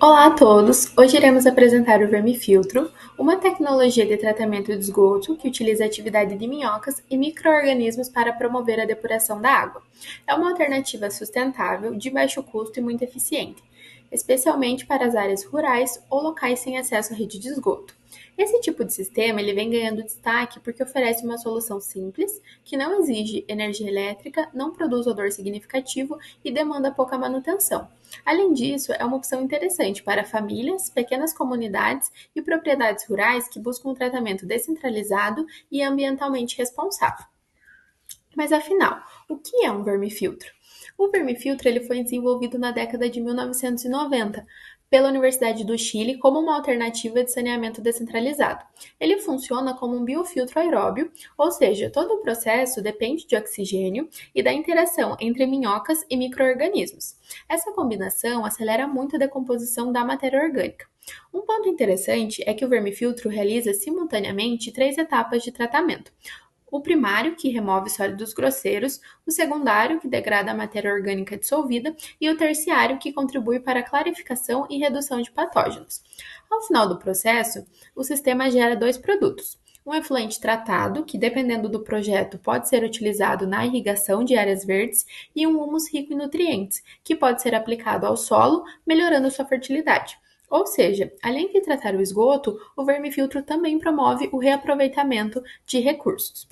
Olá a todos! Hoje iremos apresentar o vermifiltro, uma tecnologia de tratamento de esgoto que utiliza a atividade de minhocas e micro-organismos para promover a depuração da água. É uma alternativa sustentável, de baixo custo e muito eficiente, especialmente para as áreas rurais ou locais sem acesso à rede de esgoto. Esse tipo de sistema ele vem ganhando destaque porque oferece uma solução simples, que não exige energia elétrica, não produz odor significativo e demanda pouca manutenção. Além disso, é uma opção interessante para famílias, pequenas comunidades e propriedades rurais que buscam um tratamento descentralizado e ambientalmente responsável. Mas afinal, o que é um vermifiltro? O vermifiltro ele foi desenvolvido na década de 1990 pela Universidade do Chile como uma alternativa de saneamento descentralizado. Ele funciona como um biofiltro aeróbio, ou seja, todo o processo depende de oxigênio e da interação entre minhocas e micro-organismos. Essa combinação acelera muito a decomposição da matéria orgânica. Um ponto interessante é que o vermifiltro realiza simultaneamente três etapas de tratamento: o primário, que remove sólidos grosseiros, o secundário, que degrada a matéria orgânica dissolvida, e o terciário, que contribui para a clarificação e redução de patógenos. Ao final do processo, o sistema gera dois produtos: um efluente tratado, que dependendo do projeto pode ser utilizado na irrigação de áreas verdes, e um humus rico em nutrientes, que pode ser aplicado ao solo, melhorando sua fertilidade. Ou seja, além de tratar o esgoto, o vermifiltro também promove o reaproveitamento de recursos.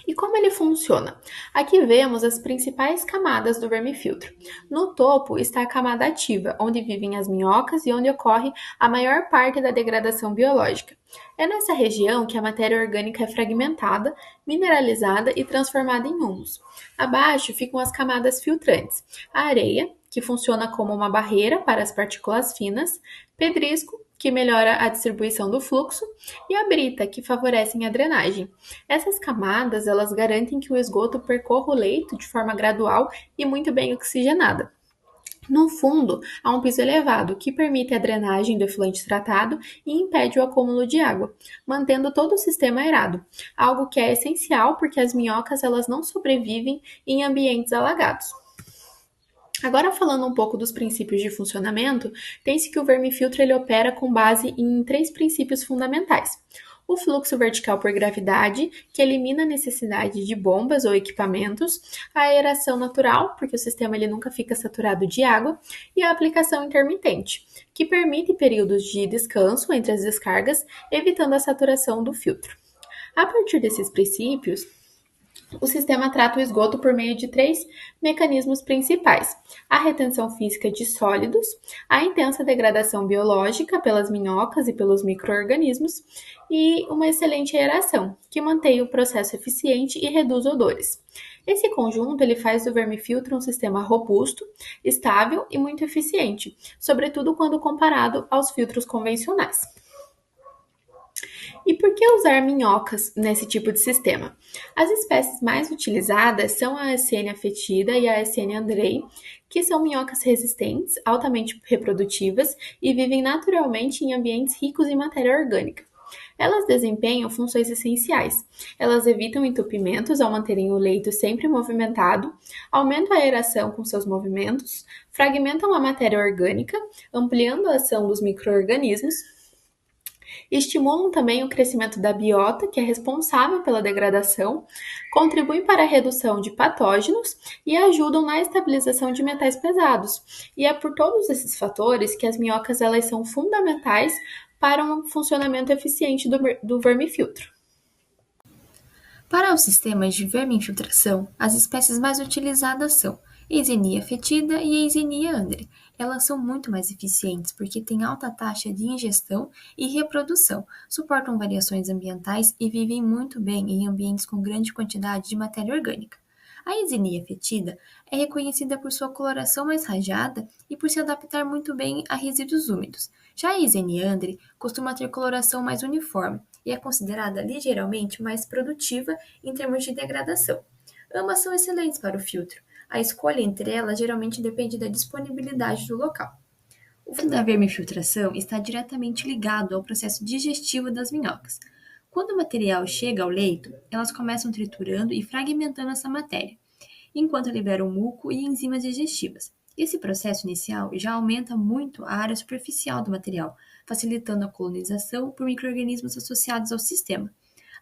E como ele funciona? Aqui vemos as principais camadas do vermifiltro. No topo está a camada ativa, onde vivem as minhocas e onde ocorre a maior parte da degradação biológica. É nessa região que a matéria orgânica é fragmentada, mineralizada e transformada em humus. Abaixo ficam as camadas filtrantes: a areia, que funciona como uma barreira para as partículas finas, pedrisco, que melhora a distribuição do fluxo, e a brita, que favorecem a drenagem. Essas camadas, elas garantem que o esgoto percorra o leito de forma gradual e muito bem oxigenada. No fundo, há um piso elevado, que permite a drenagem do efluente tratado e impede o acúmulo de água, mantendo todo o sistema aerado, algo que é essencial porque as minhocas elas não sobrevivem em ambientes alagados. Agora falando um pouco dos princípios de funcionamento, pense que o vermifiltro ele opera com base em três princípios fundamentais: o fluxo vertical por gravidade, que elimina a necessidade de bombas ou equipamentos; a aeração natural, porque o sistema ele nunca fica saturado de água; e a aplicação intermitente, que permite períodos de descanso entre as descargas, evitando a saturação do filtro. A partir desses princípios, o sistema trata o esgoto por meio de três mecanismos principais: a retenção física de sólidos, a intensa degradação biológica pelas minhocas e pelos micro-organismos, e uma excelente aeração, que mantém o processo eficiente e reduz odores. Esse conjunto ele faz do vermifiltro um sistema robusto, estável e muito eficiente, sobretudo quando comparado aos filtros convencionais. E por que usar minhocas nesse tipo de sistema? As espécies mais utilizadas são a Essênia fetida e a Essênia andrei, que são minhocas resistentes, altamente reprodutivas e vivem naturalmente em ambientes ricos em matéria orgânica. Elas desempenham funções essenciais. Elas evitam entupimentos ao manterem o leito sempre movimentado, aumentam a aeração com seus movimentos, fragmentam a matéria orgânica, ampliando a ação dos micro-organismos, estimulam também o crescimento da biota, que é responsável pela degradação, contribuem para a redução de patógenos e ajudam na estabilização de metais pesados. E é por todos esses fatores que as minhocas elas são fundamentais para um funcionamento eficiente do vermifiltro. Para os sistemas de vermifiltração, as espécies mais utilizadas são Eisenia fetida e Eisenia andre. Elas são muito mais eficientes porque têm alta taxa de ingestão e reprodução, suportam variações ambientais e vivem muito bem em ambientes com grande quantidade de matéria orgânica. A Eisenia fetida é reconhecida por sua coloração mais rajada e por se adaptar muito bem a resíduos úmidos. Já a Eisenia andre costuma ter coloração mais uniforme e é considerada ligeiramente mais produtiva em termos de degradação. Ambas são excelentes para o filtro. A escolha entre elas geralmente depende da disponibilidade do local. O processo da vermifiltração está diretamente ligado ao processo digestivo das minhocas. Quando o material chega ao leito, elas começam triturando e fragmentando essa matéria, enquanto liberam muco e enzimas digestivas. Esse processo inicial já aumenta muito a área superficial do material, facilitando a colonização por micro-organismos associados ao sistema.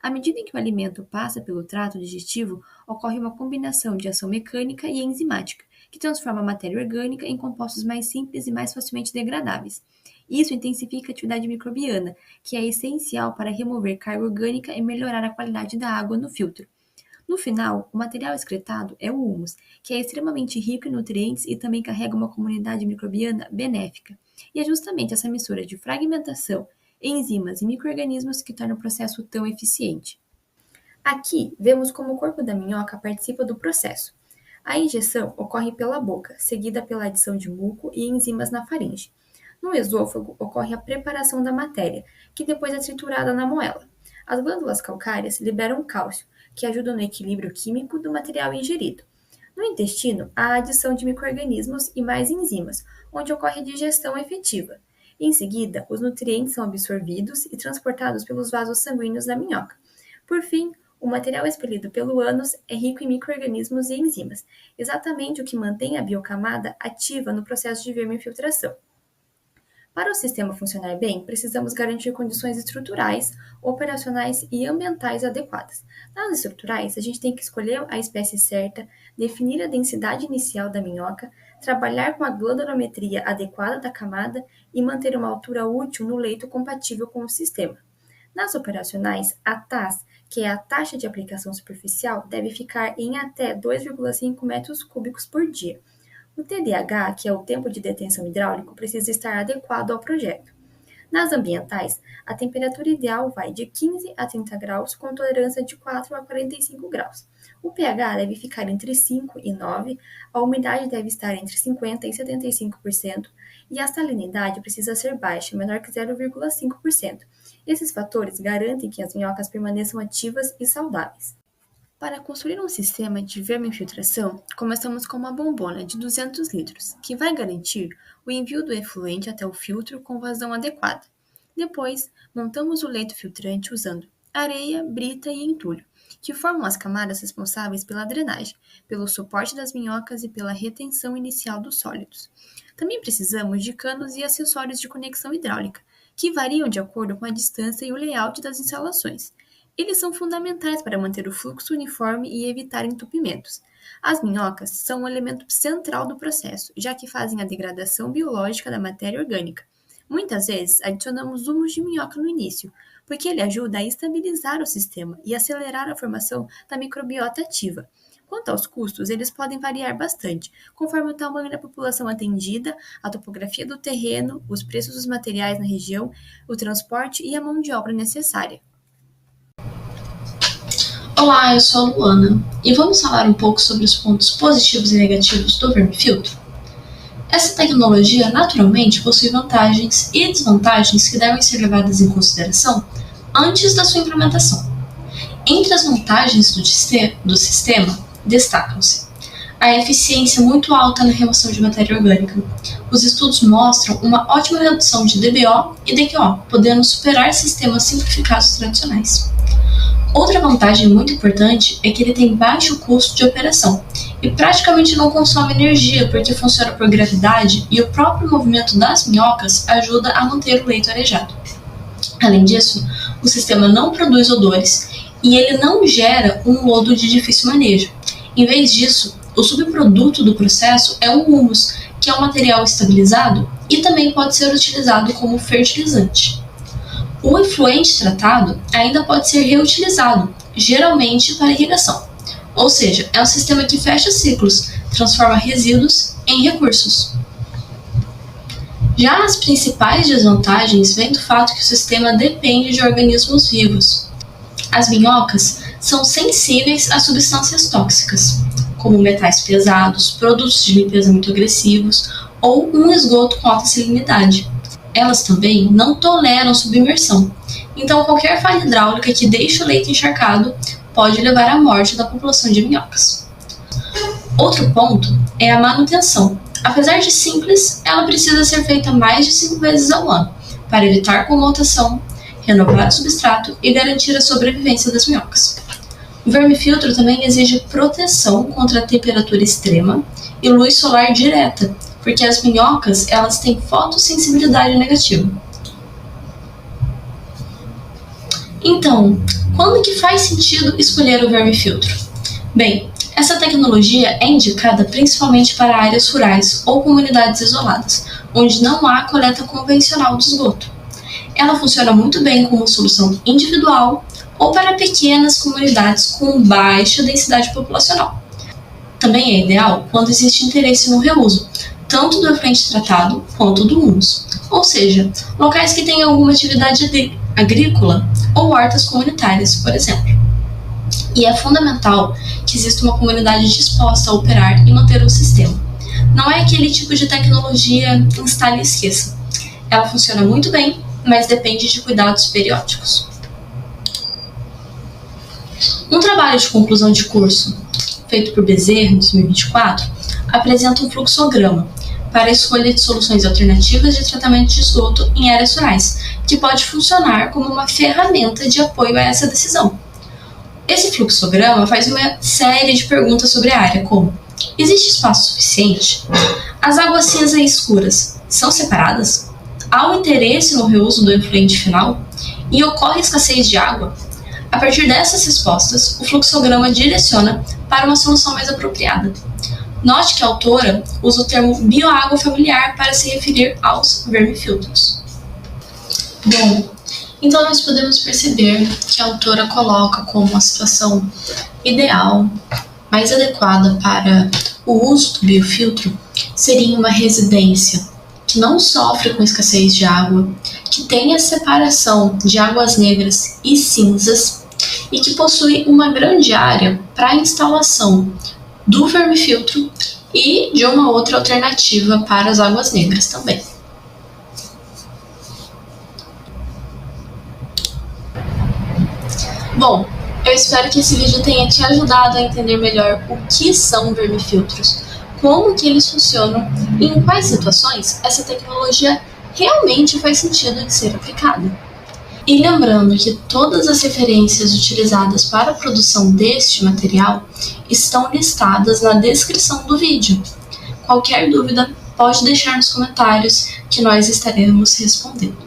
À medida em que o alimento passa pelo trato digestivo, ocorre uma combinação de ação mecânica e enzimática, que transforma a matéria orgânica em compostos mais simples e mais facilmente degradáveis. Isso intensifica a atividade microbiana, que é essencial para remover carga orgânica e melhorar a qualidade da água no filtro. No final, o material excretado é o humus, que é extremamente rico em nutrientes e também carrega uma comunidade microbiana benéfica. E é justamente essa mistura de fragmentação, enzimas e micro-organismos que torna o processo tão eficiente. Aqui, vemos como o corpo da minhoca participa do processo. A injeção ocorre pela boca, seguida pela adição de muco e enzimas na faringe. No esôfago, ocorre a preparação da matéria, que depois é triturada na moela. As glândulas calcárias liberam cálcio, que ajuda no equilíbrio químico do material ingerido. No intestino, há a adição de micro-organismos e mais enzimas, onde ocorre a digestão efetiva. Em seguida, os nutrientes são absorvidos e transportados pelos vasos sanguíneos da minhoca. Por fim, o material expelido pelo ânus é rico em micro-organismos e enzimas, exatamente o que mantém a biocamada ativa no processo de vermifiltração. Para o sistema funcionar bem, precisamos garantir condições estruturais, operacionais e ambientais adequadas. Nas estruturais, a gente tem que escolher a espécie certa, definir a densidade inicial da minhoca, trabalhar com a glandulometria adequada da camada e manter uma altura útil no leito compatível com o sistema. Nas operacionais, a TAS, que é a taxa de aplicação superficial, deve ficar em até 2,5 metros cúbicos por dia. O TDH, que é o tempo de detenção hidráulico, precisa estar adequado ao projeto. Nas ambientais, a temperatura ideal vai de 15 a 30 graus, com tolerância de 4 a 45 graus. O pH deve ficar entre 5 e 9, a umidade deve estar entre 50% e 75%, e a salinidade precisa ser baixa, menor que 0,5%. Esses fatores garantem que as minhocas permaneçam ativas e saudáveis. Para construir um sistema de vermifiltração, começamos com uma bombona de 200 litros, que vai garantir o envio do efluente até o filtro com vazão adequada. Depois, montamos o leito filtrante usando areia, brita e entulho, que formam as camadas responsáveis pela drenagem, pelo suporte das minhocas e pela retenção inicial dos sólidos. Também precisamos de canos e acessórios de conexão hidráulica, que variam de acordo com a distância e o layout das instalações. Eles são fundamentais para manter o fluxo uniforme e evitar entupimentos. As minhocas são um elemento central do processo, já que fazem a degradação biológica da matéria orgânica. Muitas vezes, adicionamos humus de minhoca no início, porque ele ajuda a estabilizar o sistema e acelerar a formação da microbiota ativa. Quanto aos custos, eles podem variar bastante, conforme o tamanho da população atendida, a topografia do terreno, os preços dos materiais na região, o transporte e a mão de obra necessária. Olá, eu sou a Luana e vamos falar um pouco sobre os pontos positivos e negativos do vermifiltro. Essa tecnologia naturalmente possui vantagens e desvantagens que devem ser levadas em consideração antes da sua implementação. Entre as vantagens do sistema destacam-se a eficiência muito alta na remoção de matéria orgânica. Os estudos mostram uma ótima redução de DBO e DQO, podendo superar sistemas simplificados tradicionais. Outra vantagem muito importante é que ele tem baixo custo de operação e praticamente não consome energia porque funciona por gravidade e o próprio movimento das minhocas ajuda a manter o leito arejado. Além disso, o sistema não produz odores e ele não gera um lodo de difícil manejo. Em vez disso, o subproduto do processo é o humus, que é um material estabilizado e também pode ser utilizado como fertilizante. O efluente tratado ainda pode ser reutilizado, geralmente para irrigação. Ou seja, é um sistema que fecha ciclos, transforma resíduos em recursos. Já as principais desvantagens vêm do fato que o sistema depende de organismos vivos. As minhocas são sensíveis a substâncias tóxicas, como metais pesados, produtos de limpeza muito agressivos ou um esgoto com alta salinidade. Elas também não toleram submersão, então qualquer falha hidráulica que deixe o leito encharcado pode levar à morte da população de minhocas. Outro ponto é a manutenção. Apesar de simples, ela precisa ser feita mais de 5 vezes ao ano, para evitar comotação, renovar o substrato e garantir a sobrevivência das minhocas. O vermifiltro também exige proteção contra a temperatura extrema e luz solar direta, porque as minhocas elas têm fotossensibilidade negativa. Então, quando que faz sentido escolher o vermifiltro? Bem, essa tecnologia é indicada principalmente para áreas rurais ou comunidades isoladas, onde não há coleta convencional de esgoto. Ela funciona muito bem como solução individual ou para pequenas comunidades com baixa densidade populacional. Também é ideal quando existe interesse no reuso, tanto do efluente tratado quanto do humus, ou seja, locais que têm alguma atividade agrícola ou hortas comunitárias, por exemplo. E é fundamental que exista uma comunidade disposta a operar e manter o sistema. Não é aquele tipo de tecnologia instale e esqueça. Ela funciona muito bem, mas depende de cuidados periódicos. Um trabalho de conclusão de curso, feito por Bezerra em 2024, apresenta um fluxograma para a escolha de soluções alternativas de tratamento de esgoto em áreas rurais, que pode funcionar como uma ferramenta de apoio a essa decisão. Esse fluxograma faz uma série de perguntas sobre a área, como: existe espaço suficiente? As águas cinza e escuras são separadas? Há um interesse no reuso do efluente final? E ocorre escassez de água? A partir dessas respostas, o fluxograma direciona para uma solução mais apropriada. Note que a autora usa o termo bioágua familiar para se referir aos vermifiltros. Bom, então nós podemos perceber que a autora coloca como a situação ideal, mais adequada para o uso do biofiltro, seria uma residência que não sofre com escassez de água, que tenha separação de águas negras e cinzas e que possui uma grande área para a instalação do vermifiltro e de uma outra alternativa para as águas negras também. Bom, eu espero que esse vídeo tenha te ajudado a entender melhor o que são vermifiltros, como que eles funcionam e em quais situações essa tecnologia realmente faz sentido de ser aplicada. E lembrando que todas as referências utilizadas para a produção deste material estão listadas na descrição do vídeo. Qualquer dúvida, pode deixar nos comentários que nós estaremos respondendo.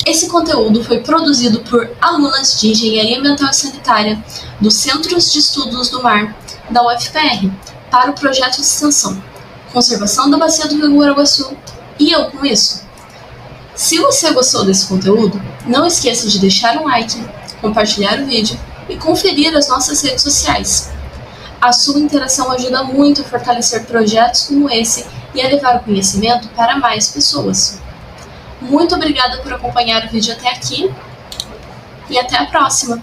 Esse conteúdo foi produzido por alunas de Engenharia Ambiental e Sanitária dos Centros de Estudos do Mar da UFPR para o projeto de extensão Conservação da Bacia do Rio Guaraguaçu e Eu Com Isso. Se você gostou desse conteúdo, não esqueça de deixar um like, compartilhar o vídeo e conferir as nossas redes sociais. A sua interação ajuda muito a fortalecer projetos como esse e a levar o conhecimento para mais pessoas. Muito obrigada por acompanhar o vídeo até aqui e até a próxima!